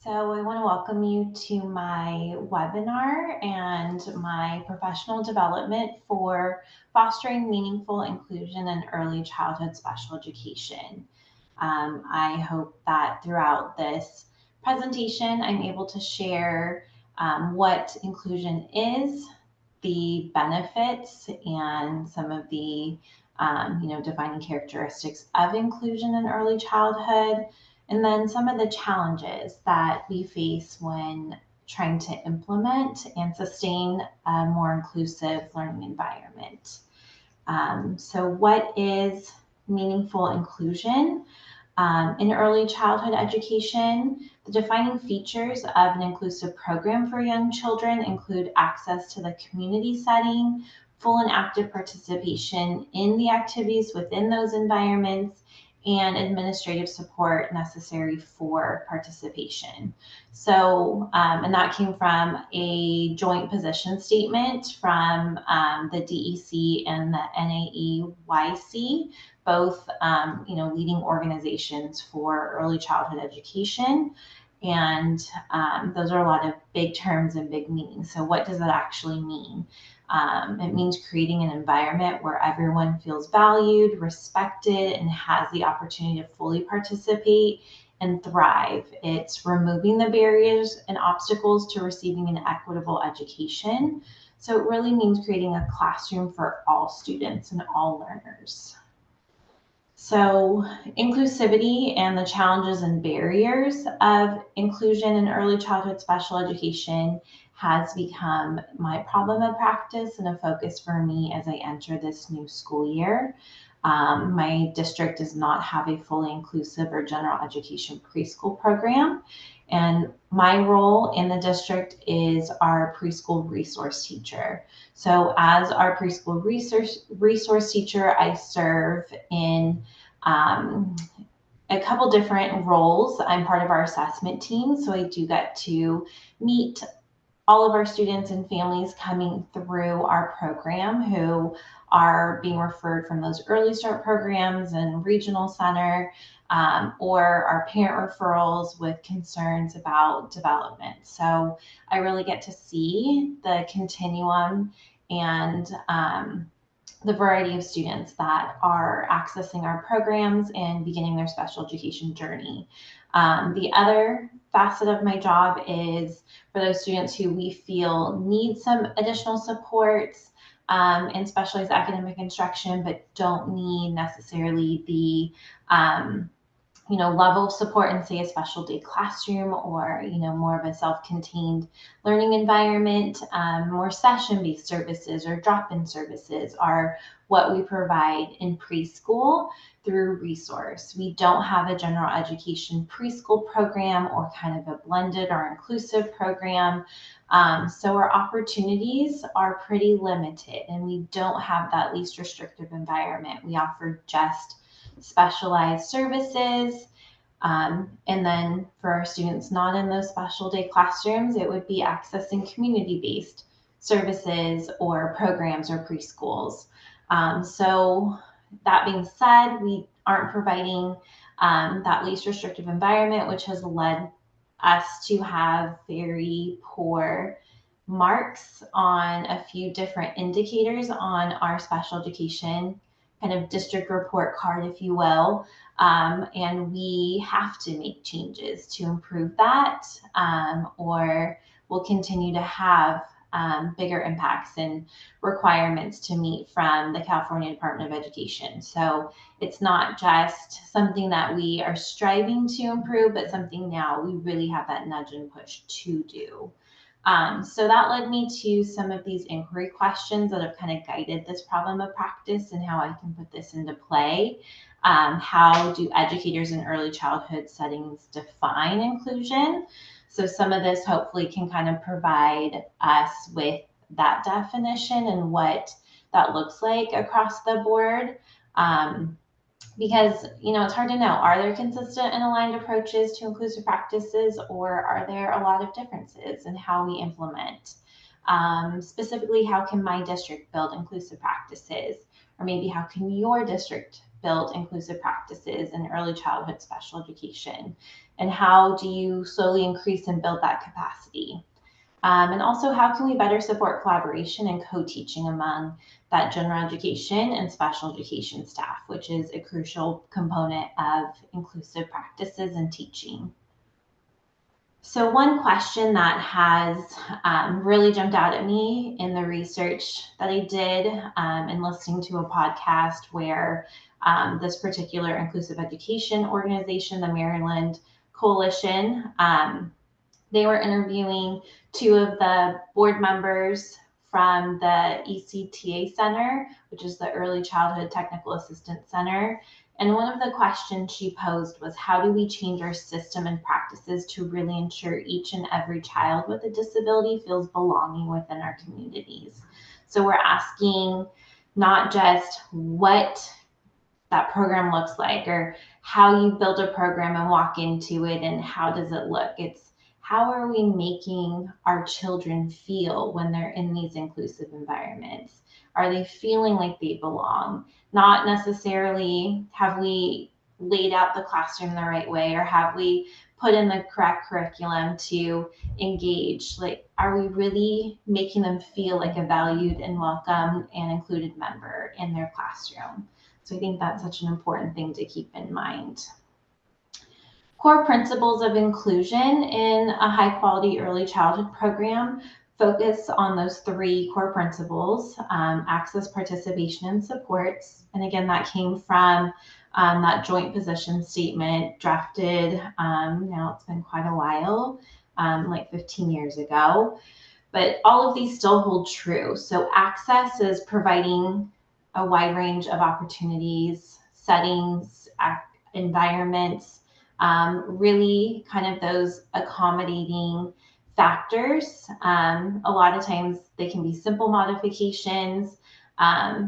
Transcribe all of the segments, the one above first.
So I want to welcome you to my webinar and my professional development for fostering meaningful inclusion in early childhood special education. I hope that throughout this presentation, I'm able to share what inclusion is, the benefits, and some of the defining characteristics of inclusion in early childhood, and then some of the challenges that we face when trying to implement and sustain a more inclusive learning environment. So what is meaningful inclusion? In early childhood education, the defining features of an inclusive program for young children include access to the community setting, full and active participation in the activities within those environments, and administrative support necessary for participation. So, and that came from a joint position statement from the DEC and the NAEYC, both leading organizations for early childhood education. And those are a lot of big terms and big meanings. So what does that actually mean? It means creating an environment where everyone feels valued, respected, and has the opportunity to fully participate and thrive. It's removing the barriers and obstacles to receiving an equitable education. So it really means creating a classroom for all students and all learners. So, inclusivity and the challenges and barriers of inclusion in early childhood special education has become my problem of practice and a focus for me as I enter this new school year. My district does not have a fully inclusive or general education preschool program, and my role in the district is our preschool resource teacher. So, as our preschool resource teacher, I serve in um, a couple different roles. I'm part of our assessment team, so I do get to meet all of our students and families coming through our program who are being referred from those early start programs and regional center, or our parent referrals with concerns about development. So I really get to see the continuum and the variety of students that are accessing our programs and beginning their special education journey. The other facet of my job is for those students who we feel need some additional supports in specialized academic instruction, but don't need necessarily the level of support in, say, a special day classroom or, more of a self-contained learning environment. More session-based services or drop-in services are what we provide in preschool through resource. We don't have a general education preschool program or kind of a blended or inclusive program. So our opportunities are pretty limited, and we don't have that least restrictive environment. We offer just specialized services. And then for our students not in those special day classrooms, it would be accessing community-based services or programs or preschools. So that being said, we aren't providing that least restrictive environment, which has led us to have very poor marks on a few different indicators on our special education kind of district report card, if you will. And we have to make changes to improve that, or we'll continue to have bigger impacts and requirements to meet from the California Department of Education. So it's not just something that we are striving to improve, but something now we really have that nudge and push to do. So that led me to some of these inquiry questions that have kind of guided this problem of practice and how I can put this into play. How do educators in early childhood settings define inclusion? So some of this hopefully can kind of provide us with that definition and what that looks like across the board. Because it's hard to know, are there consistent and aligned approaches to inclusive practices, or are there a lot of differences in how we implement? Specifically, how can my district build inclusive practices, or maybe how can your district build inclusive practices in early childhood special education? And how do you slowly increase and build that capacity? And also, how can we better support collaboration and co-teaching among that general education and special education staff, which is a crucial component of inclusive practices and teaching? So one question that has really jumped out at me in the research that I did and listening to a podcast where this particular inclusive education organization, the Maryland Coalition, they were interviewing two of the board members from the ECTA Center, which is the Early Childhood Technical Assistance Center. And one of the questions she posed was, how do we change our system and practices to really ensure each and every child with a disability feels belonging within our communities? So we're asking not just what that program looks like or how you build a program and walk into it and how does it look. It's how are we making our children feel when they're in these inclusive environments? Are they feeling like they belong? Not necessarily have we laid out the classroom the right way or have we put in the correct curriculum to engage. Like, are we really making them feel like a valued and welcome and included member in their classroom? So I think that's such an important thing to keep in mind. Core principles of inclusion in a high quality early childhood program focus on those three core principles: access, participation, and supports. And again, that came from that joint position statement drafted, now it's been quite a while, like 15 years ago. But all of these still hold true. So access is providing a wide range of opportunities, settings, environments, really kind of those accommodating factors. A lot of times they can be simple modifications,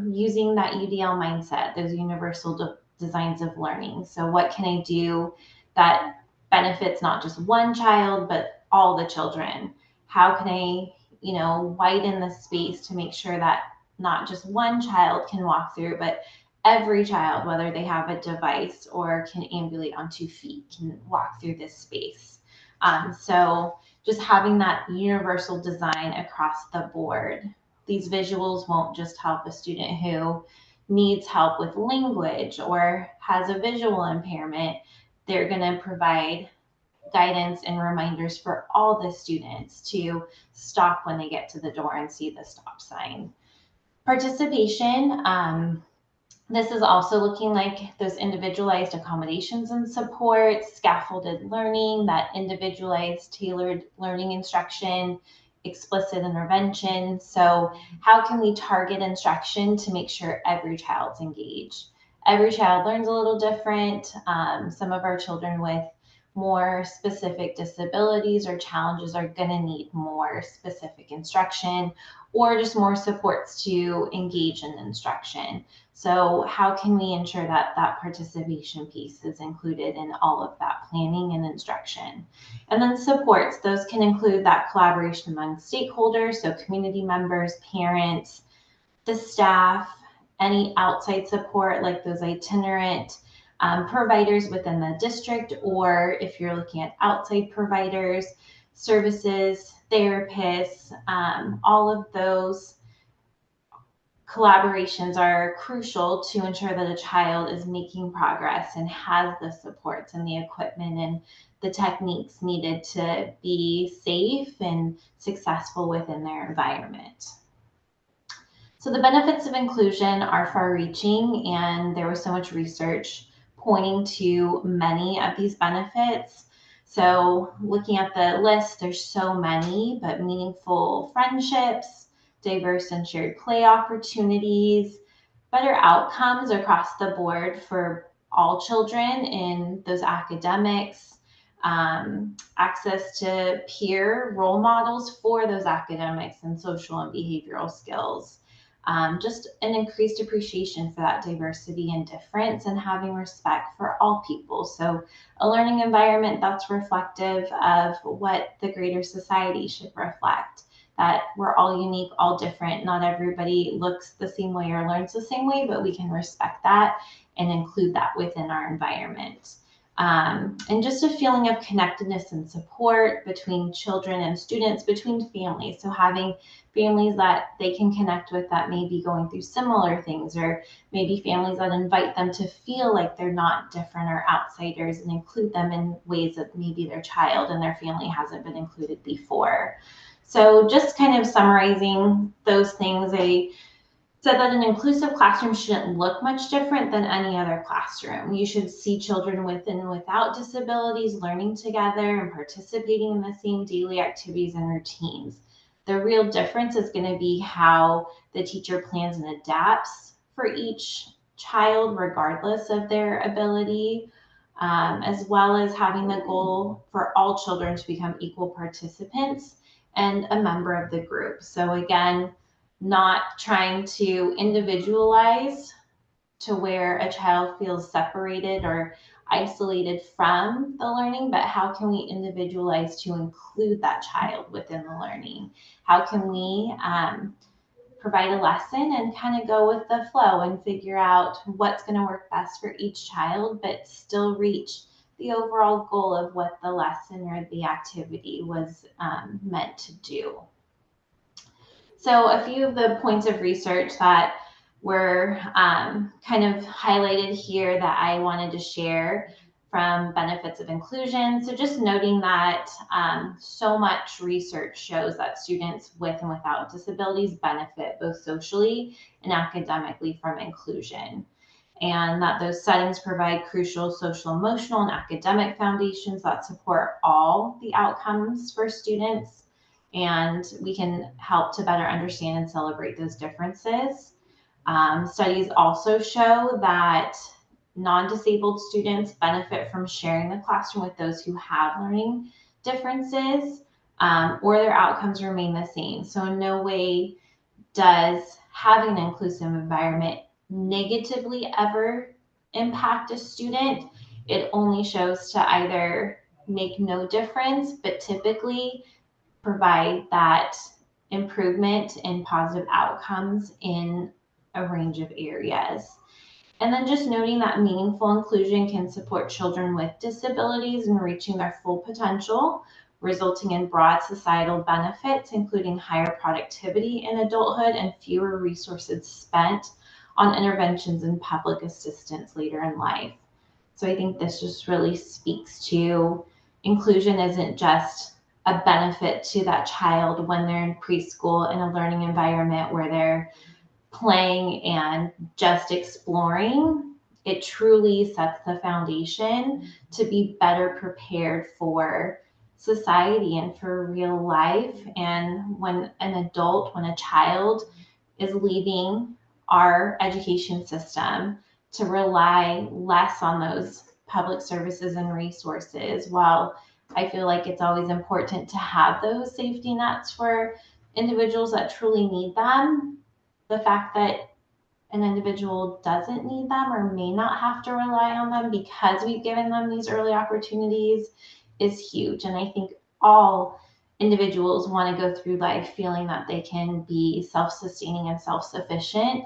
using that UDL mindset, those universal designs of learning. So what can I do that benefits not just one child, but all the children? How can I, widen the space to make sure that not just one child can walk through, but every child, whether they have a device or can ambulate on 2 feet, can walk through this space. So just having that universal design across the board. These visuals won't just help a student who needs help with language or has a visual impairment. They're going to provide guidance and reminders for all the students to stop when they get to the door and see the stop sign. Participation, this is also looking like those individualized accommodations and supports, scaffolded learning, that individualized tailored learning instruction, explicit intervention. So how can we target instruction to make sure every child's engaged? Every child learns a little different. Some of our children with more specific disabilities or challenges are going to need more specific instruction or just more supports to engage in instruction. So how can we ensure that that participation piece is included in all of that planning and instruction? And then supports, those can include that collaboration among stakeholders, so community members, parents, the staff, any outside support like those itinerant providers within the district, or if you're looking at outside providers, services, therapists, all of those collaborations are crucial to ensure that a child is making progress and has the supports and the equipment and the techniques needed to be safe and successful within their environment. So the benefits of inclusion are far-reaching, and there was so much research pointing to many of these benefits. So looking at the list, there's so many, but meaningful friendships, diverse and shared play opportunities, better outcomes across the board for all children in those academics, access to peer role models for those academics and social and behavioral skills. Just an increased appreciation for that diversity and difference and having respect for all people. So a learning environment that's reflective of what the greater society should reflect, that we're all unique, all different. Not everybody looks the same way or learns the same way, but we can respect that and include that within our environment. And just a feeling of connectedness and support between children and students, between families. So having families that they can connect with that may be going through similar things, or maybe families that invite them to feel like they're not different or outsiders and include them in ways that maybe their child and their family hasn't been included before. So just kind of summarizing those things, I said that an inclusive classroom shouldn't look much different than any other classroom. You should see children with and without disabilities learning together and participating in the same daily activities and routines. The real difference is going to be how the teacher plans and adapts for each child, regardless of their ability, as well as having the goal for all children to become equal participants and a member of the group. So again, not trying to individualize to where a child feels separated or isolated from the learning, but how can we individualize to include that child within the learning? How can we provide a lesson and kind of go with the flow and figure out what's going to work best for each child, but still reach the overall goal of what the lesson or the activity was meant to do. So a few of the points of research that were kind of highlighted here that I wanted to share from benefits of inclusion. So just noting that so much research shows that students with and without disabilities benefit both socially and academically from inclusion, and that those settings provide crucial social, emotional, and academic foundations that support all the outcomes for students. And we can help to better understand and celebrate those differences. Studies also show that non-disabled students benefit from sharing the classroom with those who have learning differences, or their outcomes remain the same. So in no way does having an inclusive environment negatively ever impact a student. It only shows to either make no difference, but typically provide that improvement in positive outcomes in a range of areas. And then just noting that meaningful inclusion can support children with disabilities in reaching their full potential, resulting in broad societal benefits, including higher productivity in adulthood and fewer resources spent on interventions and public assistance later in life. So I think this just really speaks to inclusion isn't just a benefit to that child when they're in preschool in a learning environment where they're playing and just exploring. It truly sets the foundation to be better prepared for society and for real life. And when an adult, when a child is leaving our education system, to rely less on those public services and resources. While I feel like it's always important to have those safety nets for individuals that truly need them, the fact that an individual doesn't need them or may not have to rely on them because we've given them these early opportunities is huge. And I think all individuals want to go through life feeling that they can be self-sustaining and self-sufficient.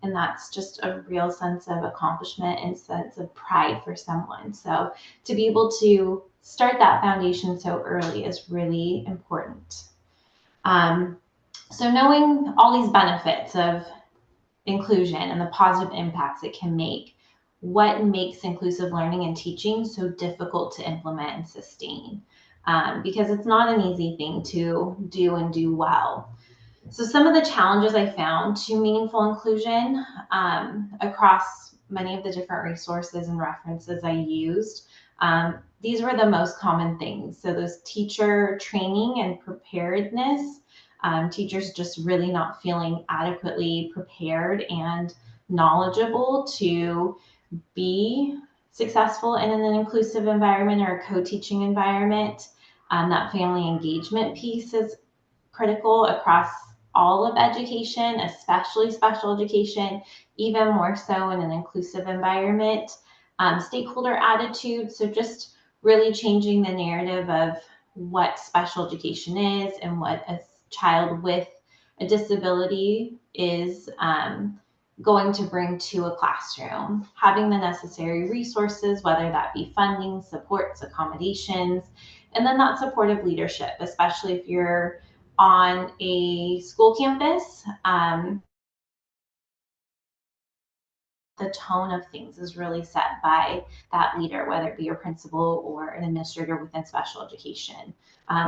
And that's just a real sense of accomplishment and sense of pride for someone. So to be able to start that foundation so early is really important. So knowing all these benefits of inclusion and the positive impacts it can make, what makes inclusive learning and teaching so difficult to implement and sustain? Because it's not an easy thing to do and do well. So some of the challenges I found to meaningful inclusion across many of the different resources and references I used, these were the most common things. So those teacher training and preparedness, teachers just really not feeling adequately prepared and knowledgeable to be successful in an inclusive environment or a co-teaching environment. That family engagement piece is critical across all of education, especially special education, even more so in an inclusive environment. Stakeholder attitude, so just really changing the narrative of what special education is and what a child with a disability is going to bring to a classroom, having the necessary resources, whether that be funding, supports, accommodations, and then that supportive leadership, especially if you're on a school campus. The tone of things is really set by that leader, whether it be your principal or an administrator within special education.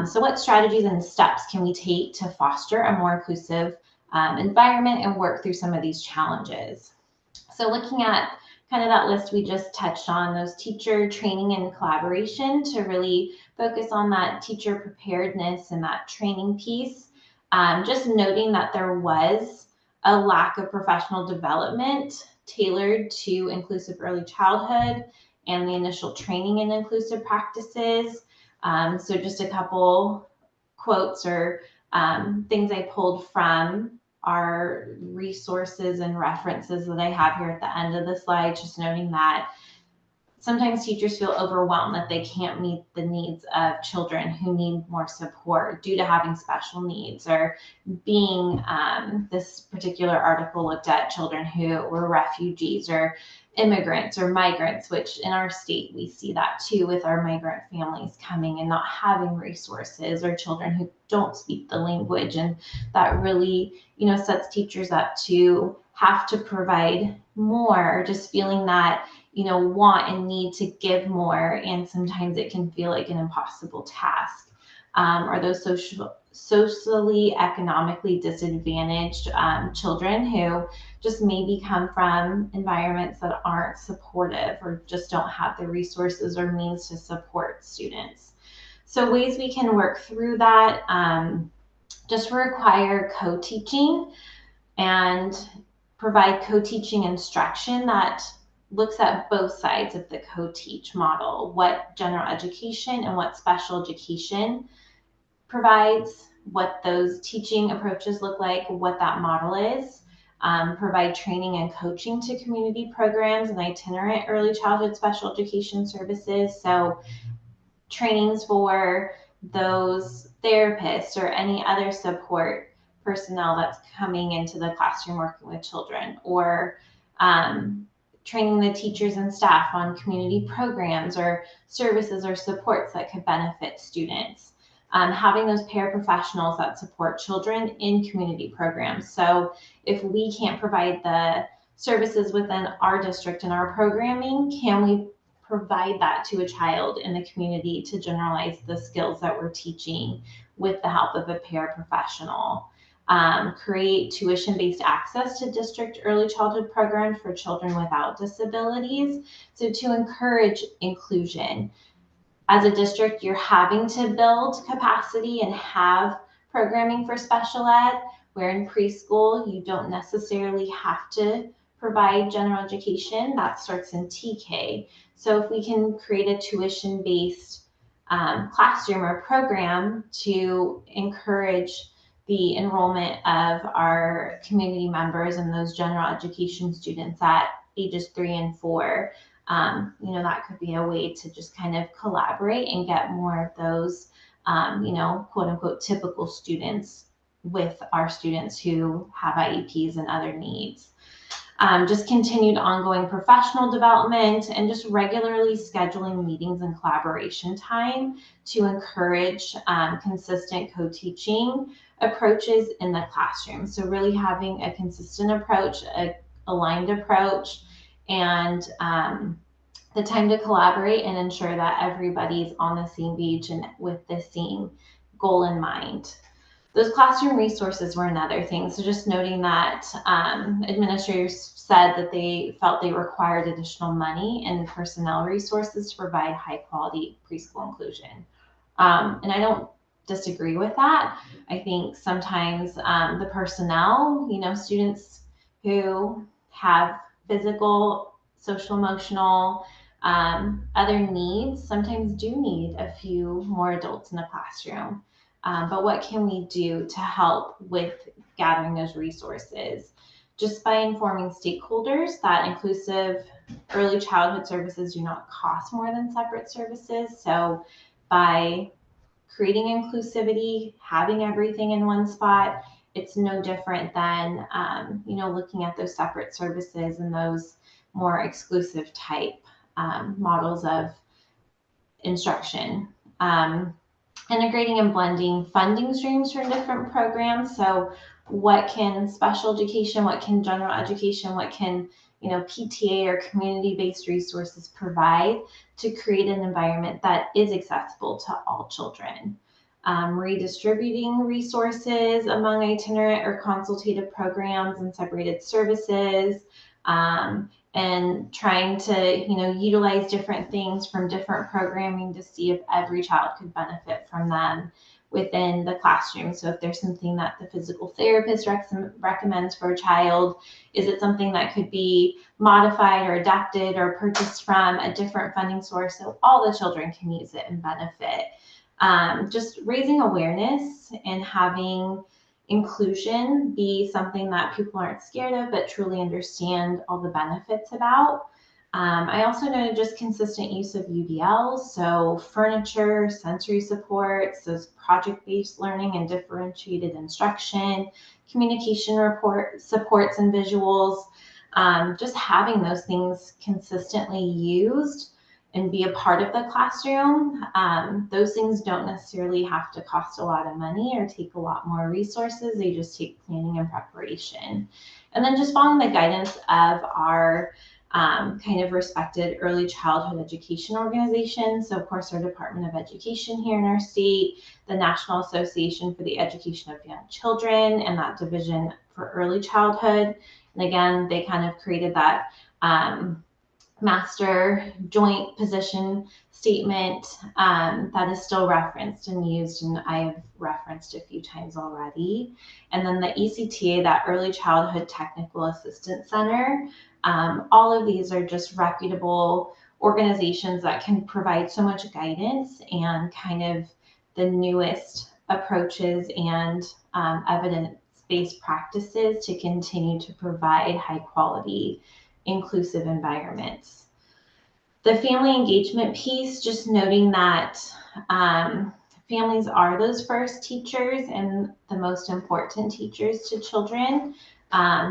So what strategies and steps can we take to foster a more inclusive environment and work through some of these challenges? So looking at kind of that list we just touched on, those teacher training and collaboration to really focus on that teacher preparedness and that training piece. Just noting that there was a lack of professional development tailored to inclusive early childhood and the initial training in inclusive practices. So just a couple quotes or things I pulled from our resources and references that I have here at the end of the slide, just noting that sometimes teachers feel overwhelmed that they can't meet the needs of children who need more support due to having special needs, or being, this particular article looked at children who were refugees or immigrants or migrants, which in our state we see that too with our migrant families coming and not having resources, or children who don't speak the language. And that really, sets teachers up to have to provide more, just feeling that want and need to give more, and sometimes it can feel like an impossible task. Or those socially, economically disadvantaged children who just maybe come from environments that aren't supportive or just don't have the resources or means to support students. So ways we can work through that, just require co-teaching and provide co-teaching instruction that looks at both sides of the co-teach model, what general education and what special education provides, what those teaching approaches look like, what that model is. Provide training and coaching to community programs and itinerant early childhood special education services. So trainings for those therapists or any other support personnel that's coming into the classroom working with children, or training the teachers and staff on community programs or services or supports that could benefit students. Having those paraprofessionals that support children in community programs. So if we can't provide the services within our district and our programming, can we provide that to a child in the community to generalize the skills that we're teaching with the help of a paraprofessional? Create tuition-based access to district early childhood programs for children without disabilities. So to encourage inclusion. As a district, you're having to build capacity and have programming for special ed, where in preschool, you don't necessarily have to provide general education. That starts in TK. So if we can create a tuition-based classroom or program to encourage the enrollment of our community members and those general education students at ages 3 and 4, that could be a way to just kind of collaborate and get more of those, quote unquote, typical students with our students who have IEPs and other needs. Just continued ongoing professional development and just regularly scheduling meetings and collaboration time to encourage consistent co-teaching approaches in the classroom. So really having a consistent approach, a aligned approach, and the time to collaborate and ensure that everybody's on the same page and with the same goal in mind. Those classroom resources were another thing. So just noting that administrators said that they felt they required additional money and personnel resources to provide high quality preschool inclusion. And I don't disagree with that. I think sometimes the personnel, students who have physical, social, emotional, other needs sometimes do need a few more adults in the classroom. But what can we do to help with gathering those resources? Just by informing stakeholders that inclusive early childhood services do not cost more than separate services. So by creating inclusivity, having everything in one spot, it's no different than, looking at those separate services and those more exclusive type models of instruction. Integrating and blending funding streams from different programs. So what can special education, what can general education, what can PTA or community-based resources provide to create an environment that is accessible to all children. Redistributing resources among itinerant or consultative programs and separated services, and trying to utilize different things from different programming to see if every child could benefit from them within the classroom. So if there's something that the physical therapist recommends for a child, is it something that could be modified or adapted or purchased from a different funding source so all the children can use it and benefit? Just raising awareness and having inclusion be something that people aren't scared of, but truly understand all the benefits about. I also noted just consistent use of UDLs, so furniture, sensory supports, those project-based learning and differentiated instruction, communication supports and visuals, just having those things consistently used and be a part of the classroom. Those things don't necessarily have to cost a lot of money or take a lot more resources. They just take planning and preparation. And then just following the guidance of our kind of respected early childhood education organization. So of course, our Department of Education here in our state, the National Association for the Education of Young Children, and that division for early childhood. And again, they kind of created that master joint position statement that is still referenced and used, and I've referenced a few times already. And then the ECTA, that Early Childhood Technical Assistance Center. All of these are just reputable organizations that can provide so much guidance and kind of the newest approaches and evidence-based practices to continue to provide high quality inclusive environments. The family engagement piece, just noting that families are those first teachers and the most important teachers to children.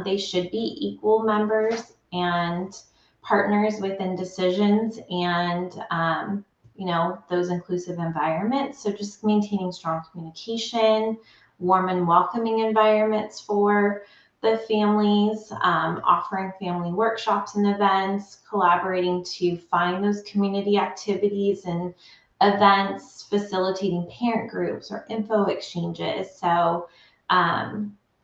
They should be equal members and partners within decisions and those inclusive environments. So just maintaining strong communication, warm and welcoming environments for the families, offering family workshops and events, collaborating to find those community activities and events, facilitating parent groups or info exchanges. So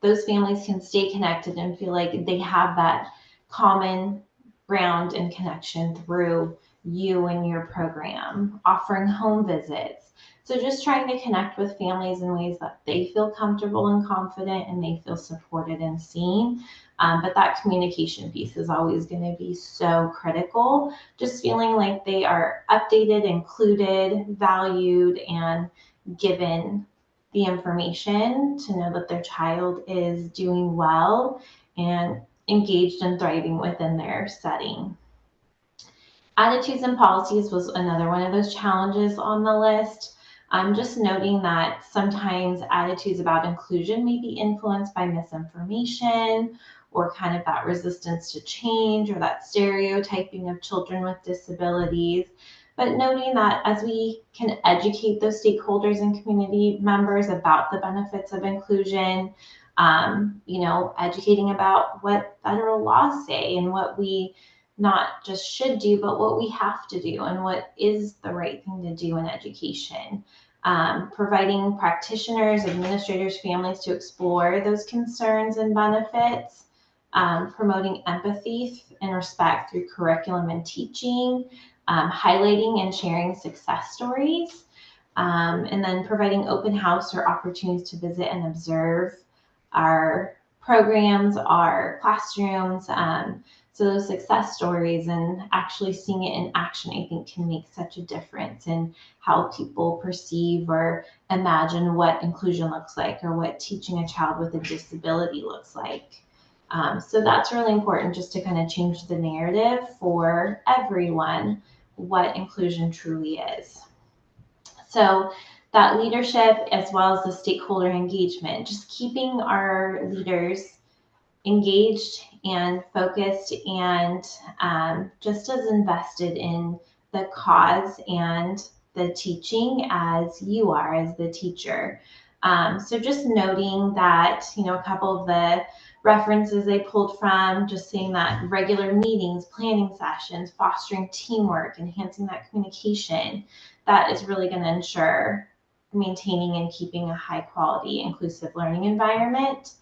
those families can stay connected and feel like they have that common ground and connection through you and your program, offering home visits. So just trying to connect with families in ways that they feel comfortable and confident and they feel supported and seen. But that communication piece is always going to be so critical. Just feeling like they are updated, included, valued, and given the information to know that their child is doing well and engaged and thriving within their setting. Attitudes and policies was another one of those challenges on the list. I'm just noting that sometimes attitudes about inclusion may be influenced by misinformation or kind of that resistance to change or that stereotyping of children with disabilities. But noting that as we can educate those stakeholders and community members about the benefits of inclusion, educating about what federal laws say and what we not just should do, but what we have to do and what is the right thing to do in education. Providing practitioners, administrators, families to explore those concerns and benefits. Promoting empathy and respect through curriculum and teaching. Highlighting and sharing success stories. And then providing open house or opportunities to visit and observe our programs, our classrooms. So those success stories and actually seeing it in action, I think, can make such a difference in how people perceive or imagine what inclusion looks like or what teaching a child with a disability looks like. So that's really important, just to kind of change the narrative for everyone, what inclusion truly is. So that leadership as well as the stakeholder engagement, just keeping our leaders engaged and focused and just as invested in the cause and the teaching as you are as the teacher. So just noting that, a couple of the references they pulled from, just saying that regular meetings, planning sessions, fostering teamwork, enhancing that communication, that is really going to ensure maintaining and keeping a high quality inclusive learning environment.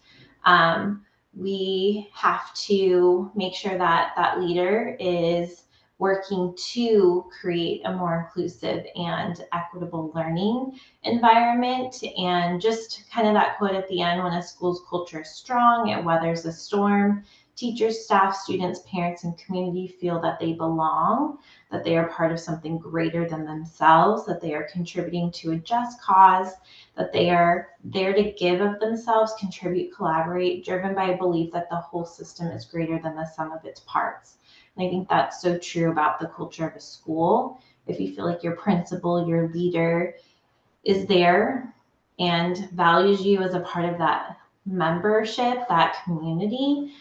We have to make sure that that leader is working to create a more inclusive and equitable learning environment. And just kind of that quote at the end, when a school's culture is strong, it weathers the storm. Teachers, staff, students, parents, and community feel that they belong, that they are part of something greater than themselves, that they are contributing to a just cause, that they are there to give of themselves, contribute, collaborate, driven by a belief that the whole system is greater than the sum of its parts. And I think that's so true about the culture of a school. If you feel like your principal, your leader is there and values you as a part of that membership, that community,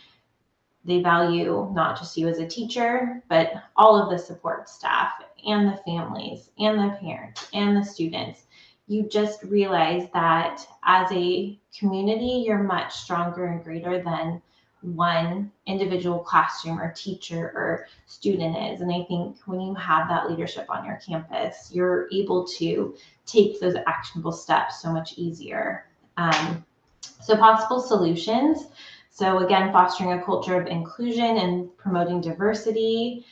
they value not just you as a teacher, but all of the support staff and the families and the parents and the students. You just realize that as a community, you're much stronger and greater than one individual classroom or teacher or student is. And I think when you have that leadership on your campus, you're able to take those actionable steps so much easier. So possible solutions. So again, fostering a culture of inclusion and promoting diversity,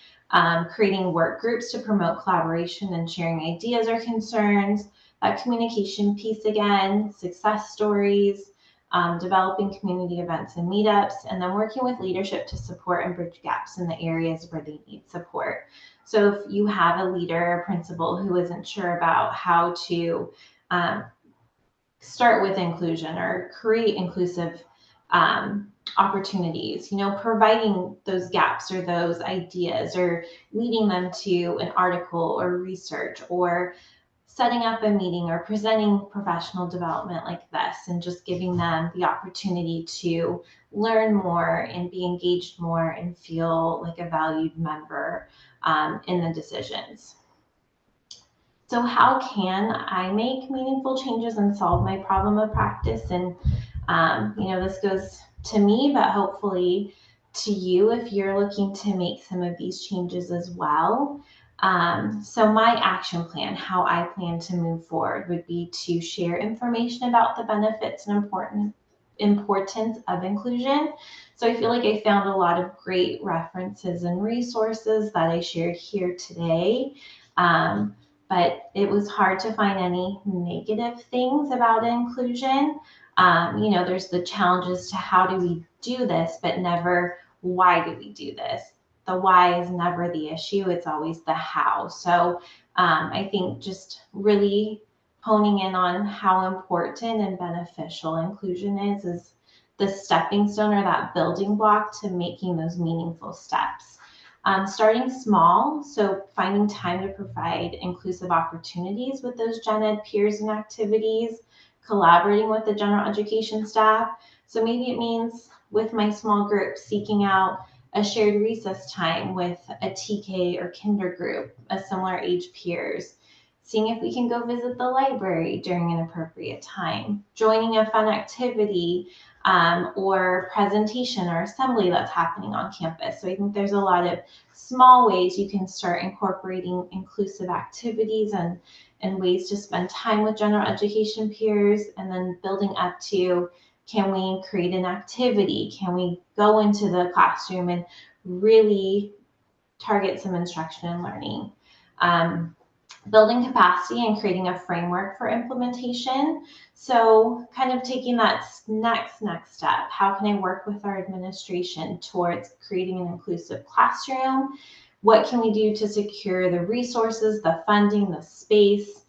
creating work groups to promote collaboration and sharing ideas or concerns, that communication piece again, success stories, developing community events and meetups, and then working with leadership to support and bridge gaps in the areas where they need support. So if you have a leader, a principal who isn't sure about how to start with inclusion or create inclusive opportunities, providing those gaps or those ideas or leading them to an article or research or setting up a meeting or presenting professional development like this and just giving them the opportunity to learn more and be engaged more and feel like a valued member in the decisions. So how can I make meaningful changes and solve my problem of practice? And, this goes to me, but hopefully to you if you're looking to make some of these changes as well. So my action plan, how I plan to move forward, would be to share information about the benefits and importance of inclusion. So I feel like I found a lot of great references and resources that I shared here today. But it was hard to find any negative things about inclusion. There's the challenges to how do we do this, but never why do we do this. The why is never the issue. It's always the how. So I think just really honing in on how important and beneficial inclusion is the stepping stone or that building block to making those meaningful steps. Starting small, so finding time to provide inclusive opportunities with those gen ed peers and activities, collaborating with the general education staff. So maybe it means with my small group, seeking out a shared recess time with a TK or kinder group, a similar age peers, seeing if we can go visit the library during an appropriate time, joining a fun activity or presentation or assembly that's happening on campus. So I think there's a lot of small ways you can start incorporating inclusive activities and ways to spend time with general education peers, and then building up to, can we create an activity? Can we go into the classroom and really target some instruction and learning? Building capacity and creating a framework for implementation. So kind of taking that next step. How can I work with our administration towards creating an inclusive classroom? What can we do to secure the resources, the funding, the space,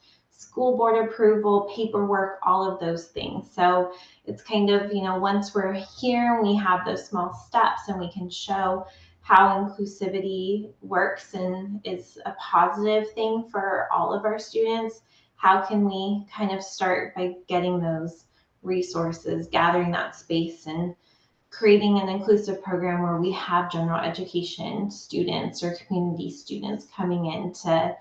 school board approval, paperwork, all of those things. So it's kind of, once we're here, we have those small steps and we can show how inclusivity works and is a positive thing for all of our students. how can we kind of start by getting those resources, gathering that space, and creating an inclusive program where we have general education students or community students coming in to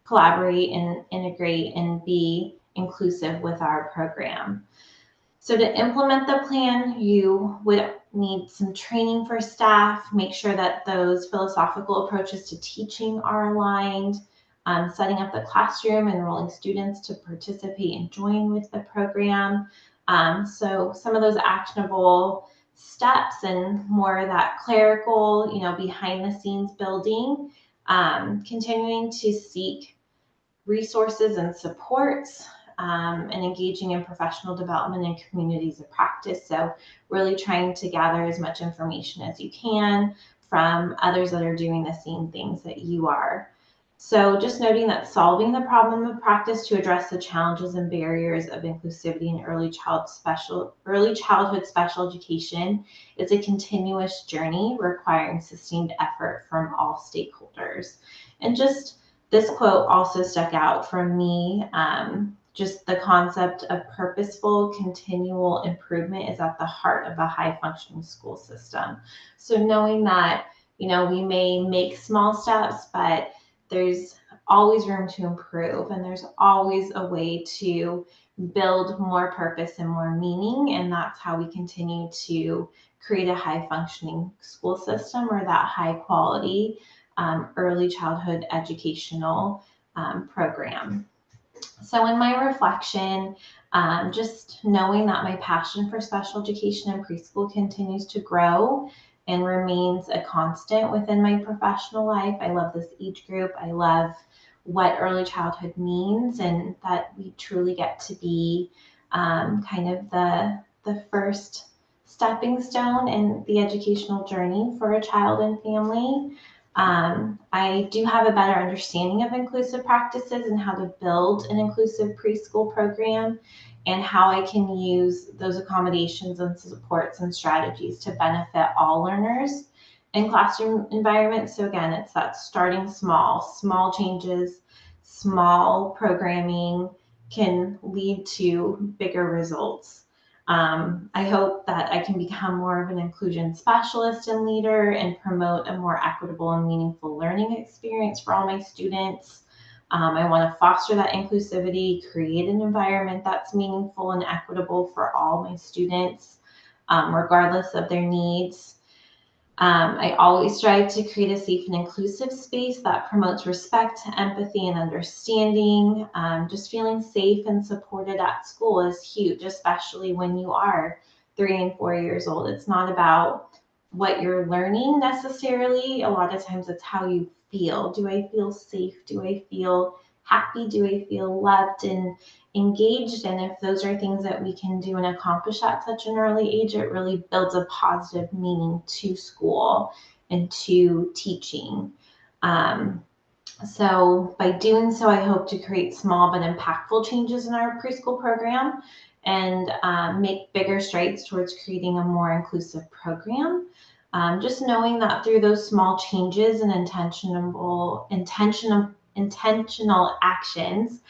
collaborate and integrate and be inclusive with our program. So to implement the plan, you would need some training for staff, make sure that those philosophical approaches to teaching are aligned, setting up the classroom, enrolling students to participate and join with the program. So some of those actionable steps and more of that clerical, behind the scenes building, continuing to seek resources and supports, and engaging in professional development and communities of practice. So really trying to gather as much information as you can from others that are doing the same things that you are. So just noting that solving the problem of practice to address the challenges and barriers of inclusivity in early childhood special education is a continuous journey requiring sustained effort from all stakeholders. And just this quote also stuck out for me. Just the concept of purposeful, continual improvement is at the heart of a high-functioning school system. So knowing that, we may make small steps, but there's always room to improve, and there's always a way to build more purpose and more meaning, and that's how we continue to create a high-functioning school system, or that high-quality early childhood educational program. So in my reflection, just knowing that my passion for special education and preschool continues to grow and remains a constant within my professional life. I love this age group. I love what early childhood means, and that we truly get to be kind of the first stepping stone in the educational journey for a child and family. I do have a better understanding of inclusive practices and how to build an inclusive preschool program, and how I can use those accommodations and supports and strategies to benefit all learners in classroom environments. So again, it's that starting small changes, small programming can lead to bigger results. I hope that I can become more of an inclusion specialist and leader and promote a more equitable and meaningful learning experience for all my students. I want to foster that inclusivity, create an environment that's meaningful and equitable for all my students, regardless of their needs. I always strive to create a safe and inclusive space that promotes respect, empathy, and understanding. Just feeling safe and supported at school is huge, especially when you are 3 and 4 years old. It's not about what you're learning necessarily. A lot of times it's how you feel. Do I feel safe? Do I feel happy? Do I feel loved and engaged? And if those are things that we can do and accomplish at such an early age, it really builds a positive meaning to school and to teaching. So by doing so, I hope to create small but impactful changes in our preschool program and make bigger strides towards creating a more inclusive program. Just knowing that through those small changes and intentional actions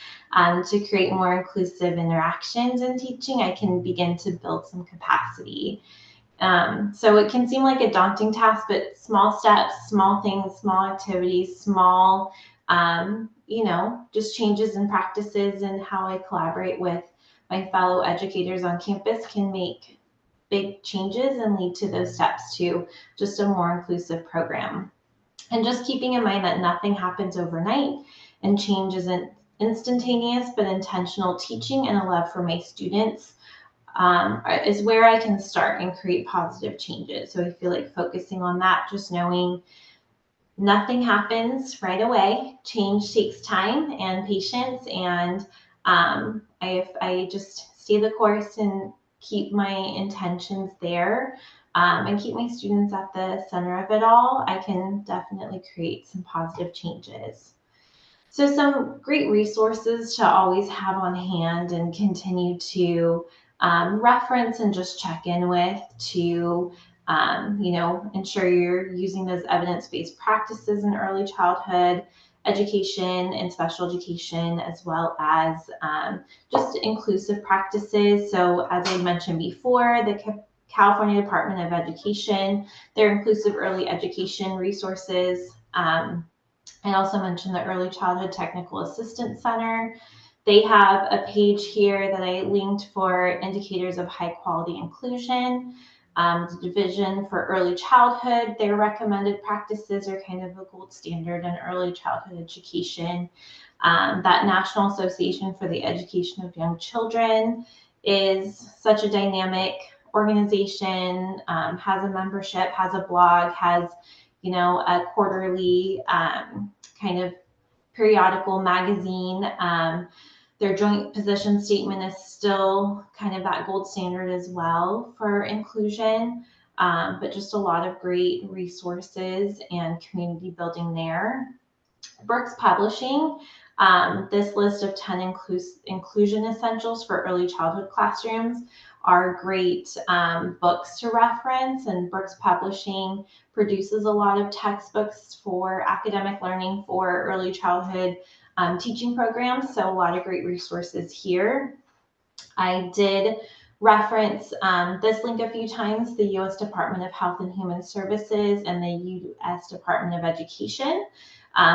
to create more inclusive interactions in teaching, I can begin to build some capacity. So it can seem like a daunting task, but small steps, small things, small activities, small, just changes in practices and how I collaborate with my fellow educators on campus can make big changes and lead to those steps to just a more inclusive program. And just keeping in mind that nothing happens overnight and change isn't instantaneous, but intentional teaching and a love for my students is where I can start and create positive changes. So I feel like focusing on that, just knowing nothing happens right away. Change takes time and patience, and if I just stay the course and keep my intentions there, and keep my students at the center of it all, I can definitely create some positive changes. So some great resources to always have on hand and continue to reference and just check in with to ensure you're using those evidence-based practices in early childhood. education and special education, as well as just inclusive practices. So as I mentioned before, the California Department of Education, their inclusive early education resources. I also mentioned the Early Childhood Technical Assistance Center. They have a page here that I linked for indicators of high quality inclusion. The Division for Early Childhood, their recommended practices are kind of the gold standard in early childhood education. That National Association for the Education of Young Children is such a dynamic organization, has a membership, has a blog, has a quarterly kind of periodical magazine. Their joint position statement is still kind of that gold standard as well for inclusion, but just a lot of great resources and community building there. Brooks Publishing, this list of 10 inclusion essentials for early childhood classrooms are great books to reference, and Brooks Publishing produces a lot of textbooks for academic learning for early childhood teaching programs, so a lot of great resources here. I did reference this link a few times, the U.S. Department of Health and Human Services and the U.S. Department of Education.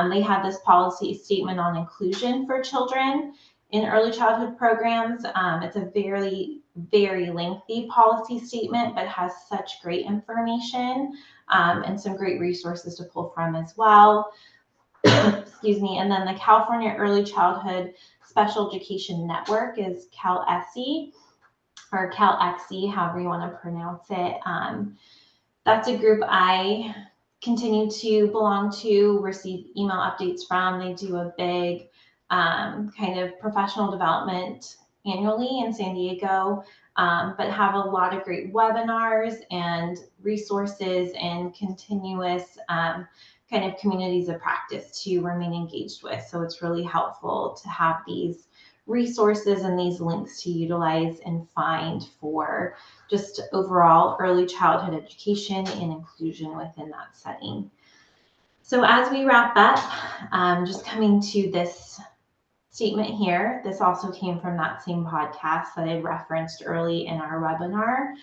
They have this policy statement on inclusion for children in early childhood programs. It's a very, very lengthy policy statement, but has such great information and some great resources to pull from as well. Excuse me. And then the California Early Childhood Special Education Network is CalESE, or CalEXE, however you want to pronounce it. That's a group I continue to belong to, receive email updates from. They do a big kind of professional development annually in San Diego, but have a lot of great webinars and resources and continuous kind of communities of practice to remain engaged with. So it's really helpful to have these resources and these links to utilize and find for just overall early childhood education and inclusion within that setting. So as we wrap up, just coming to this statement here, this also came from that same podcast that I referenced early in our webinar.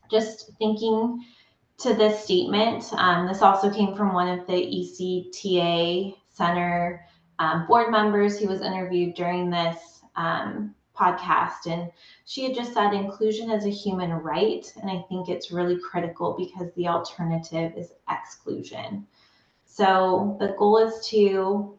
Just thinking to this statement, this also came from one of the ECTA Center board members who was interviewed during this podcast, and she had just said inclusion is a human right, and I think it's really critical because the alternative is exclusion. So the goal is to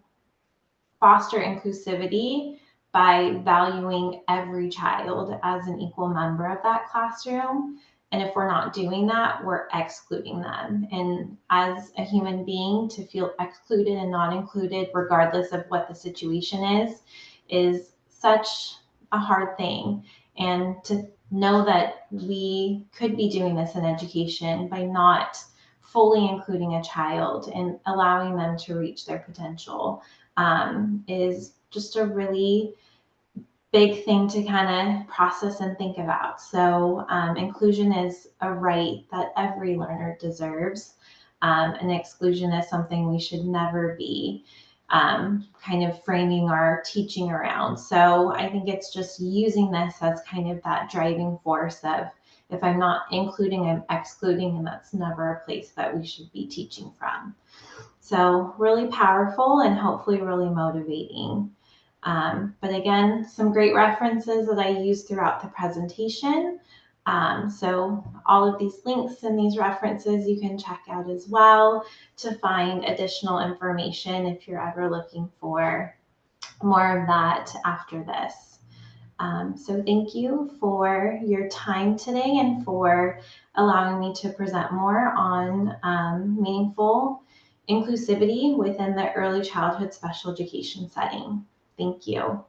foster inclusivity by valuing every child as an equal member of that classroom. And if we're not doing that, we're excluding them. And as a human being, to feel excluded and not included, regardless of what the situation is such a hard thing. And to know that we could be doing this in education by not fully including a child and allowing them to reach their potential is just a really big thing to kind of process and think about. So inclusion is a right that every learner deserves, and exclusion is something we should never be kind of framing our teaching around. So I think it's just using this as kind of that driving force of, if I'm not including, I'm excluding, and that's never a place that we should be teaching from. So really powerful and hopefully really motivating. But again, some great references that I use throughout the presentation. So all of these links and these references you can check out as well to find additional information if you're ever looking for more of that after this. So thank you for your time today and for allowing me to present more on meaningful inclusivity within the early childhood special education setting. Thank you.